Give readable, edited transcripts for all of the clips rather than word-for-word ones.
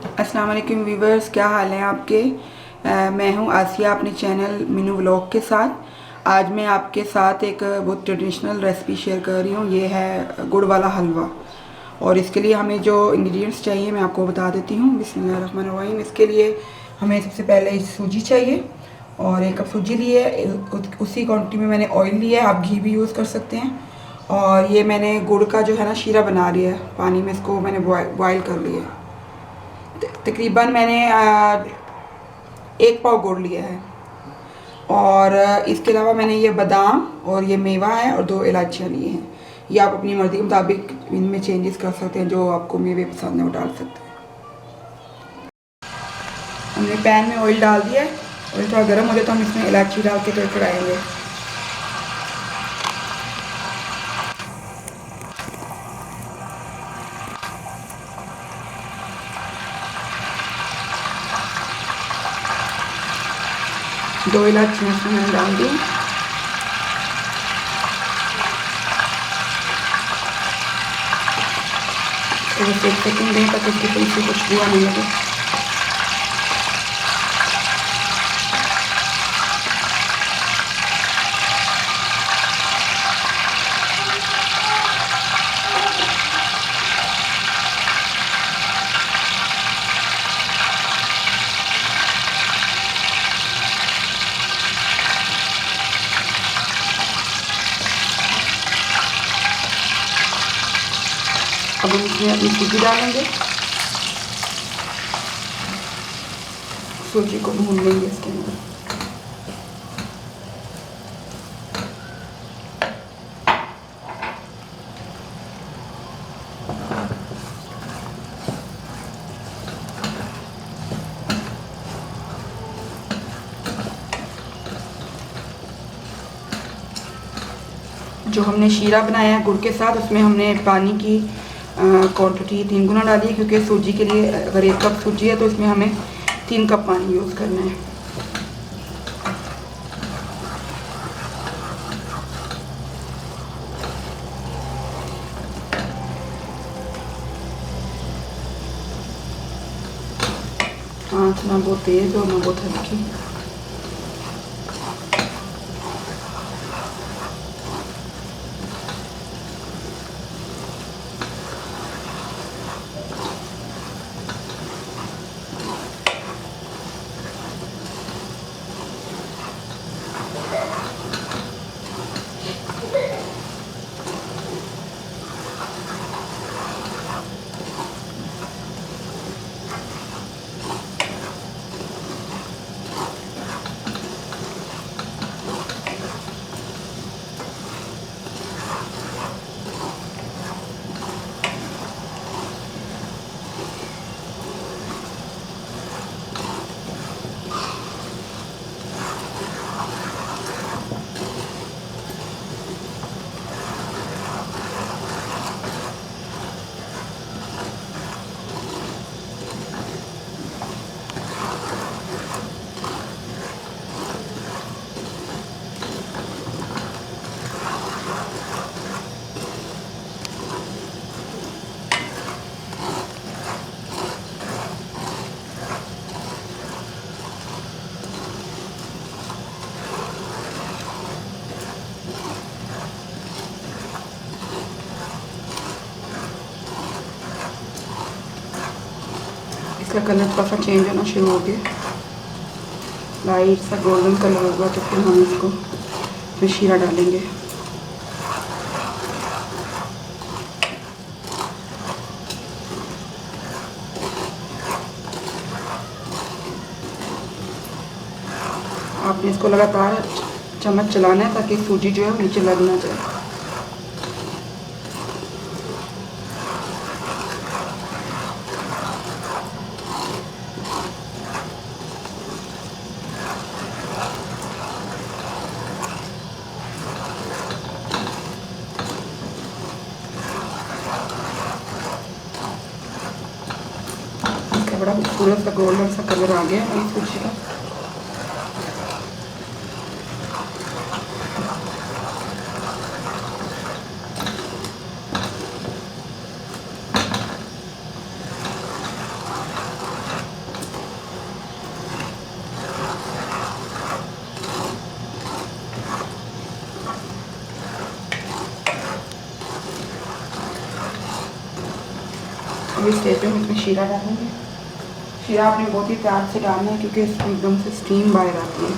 अस्सलाम वालेकुम व्यूवर्स, क्या हाल हैं आपके। मैं हूं आसिया अपने चैनल मीनू व्लॉग के साथ। आज मैं आपके साथ एक बहुत ट्रेडिशनल रेसिपी शेयर कर रही हूं। ये है गुड़ वाला हलवा। और इसके लिए हमें जो इंग्रेडिएंट्स चाहिए मैं आपको बता देती हूं। बिस्मिल्लाहिर्रहमानिर्रहीम। इसके लिए हमें सबसे पहले सूजी चाहिए और 1 कप सूजी ली है। उसी क्वान्टिटी में मैंने ऑयल लिया है, आप घी भी यूज़ कर सकते हैं। और ये मैंने गुड़ का जो है ना शीरा बना लिया है, पानी में इसको मैंने बॉयल कर लिया है। तकरीबन मैंने 1 पाव गुड़ लिया है। और इसके अलावा मैंने ये बादाम और ये मेवा है और 2 इलायचियाँ लिए हैं। ये आप अपनी मर्ज़ी के मुताबिक इनमें चेंजेस कर सकते हैं, जो आपको मेवे पसंद है वो डाल सकते हैं। हमने पैन में ऑयल डाल दिया है। ऑयल थोड़ा गर्म हो जाए तो हम इसमें इलायची डाल के तड़कड़ाएंगे। 2 इलायचियाँ इसमें मैंने डाल दी। तो बस 1 सेकंड दें तक इसकी थोड़ी सी खुशबू आने लगे। अब हम इसमें अपनी सूजी डालेंगे। सूजी को भून लेंगे इसके अंदर। जो हमने शीरा बनाया है गुड़ के साथ, उसमें हमने पानी की क्वांटिटी 3 गुना डाली है, क्योंकि सूजी के लिए अगर 1 कप सूजी है तो इसमें हमें 3 कप पानी यूज़ करना है। आँच ना बहुत तेज़ और ना बहुत हल्की। इसका कलर थोड़ा सा चेंज होना शुरू हो गया, लाइट सा गोल्डन कलर होगा, तो फिर हम इसको फिर शीरा डालेंगे। आपने इसको लगातार चम्मच चलाना है ताकि सूजी जो है वो नीचे लग ना जाए। बड़ा खूबसूरत सा गोल्डन सा कलर आ गया है सूजी का। अब इस स्टेज पे हम इसमें शीरा डालेंगे। शीरा आपने बहुत ही प्यार से डालना है क्योंकि इसमें एकदम से स्टीम बाहर आती है।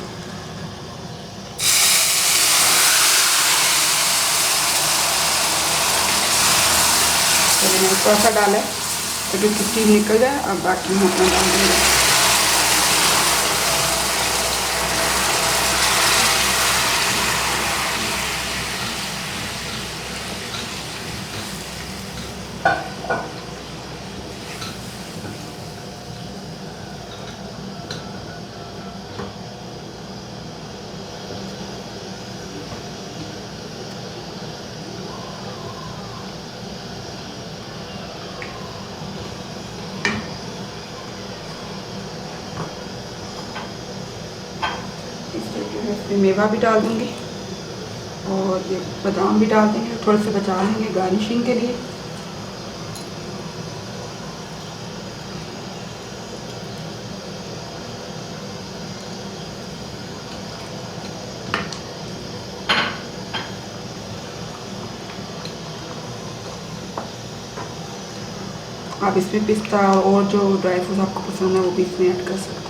तो मैंने थोड़ा सा डाला है ताकि इसकी स्टीम निकल जाए। अब बाकी हम अपना डाल देंगे। इसमें मेवा भी डाल देंगे और ये बादाम भी डाल देंगे, थोड़े से बचा लेंगे गार्निशिंग के लिए। आप इसमें पिस्ता और जो ड्राई फ्रूट आपको पसंद है वो भी इसमें ऐड कर सकते हैं।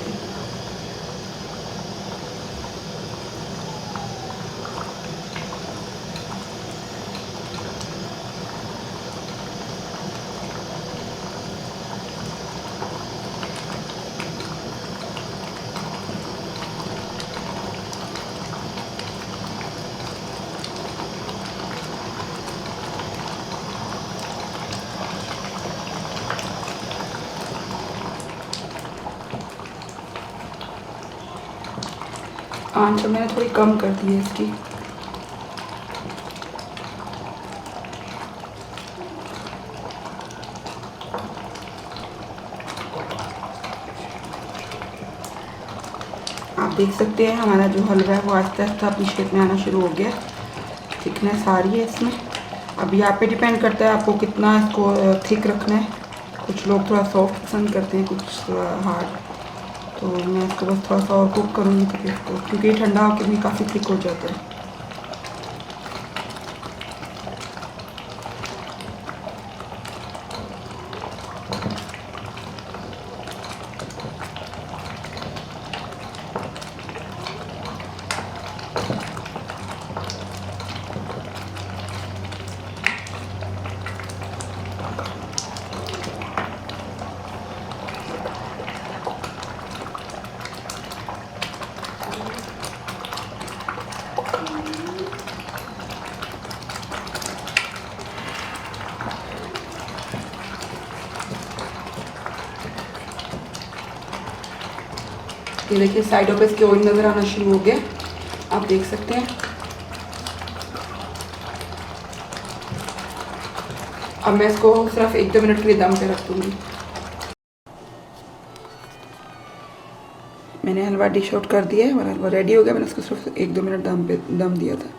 आंच तो मैंने थोड़ी कम कर दी है इसकी। आप देख सकते हैं हमारा जो हलवा है वो आहिस्ता आहिस्ता अपनी शेप में आना शुरू हो गया। थिकनेस आ रही है इसमें। अभी आप पे डिपेंड करता है आपको कितना इसको थिक रखना है। कुछ लोग थोड़ा सॉफ्ट पसंद करते हैं, कुछ हार्ड। तो मैं इसको बस थोड़ा सा और कुक करूँगी तब इसको, क्योंकि ठंडा होकर भी काफ़ी थिक हो जाता है। ये देखिए साइडों पे इसके ऑयल नज़र आना शुरू हो गया, आप देख सकते हैं। अब मैं इसको सिर्फ 1-2 मिनट के लिए दम पे रख दूँगी। मैंने हलवा डिश आउट कर दिया है और हलवा रेडी हो गया। मैंने इसको सिर्फ 1-2 मिनट दम दिया था।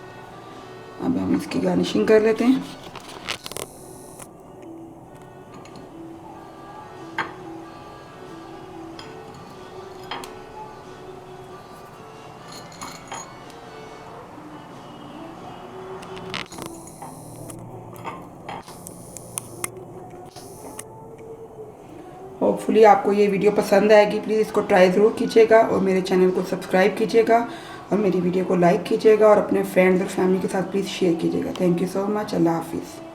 अब हम इसकी गार्निशिंग कर लेते हैं। होपफुली आपको ये वीडियो पसंद आएगी। प्लीज़ इसको ट्राई ज़रूर कीजिएगा और मेरे चैनल को सब्सक्राइब कीजिएगा और मेरी वीडियो को लाइक कीजिएगा और अपने फ्रेंड्स और फैमिली के साथ प्लीज़ शेयर कीजिएगा। Thank you so much. अल्लाह हाफिज़।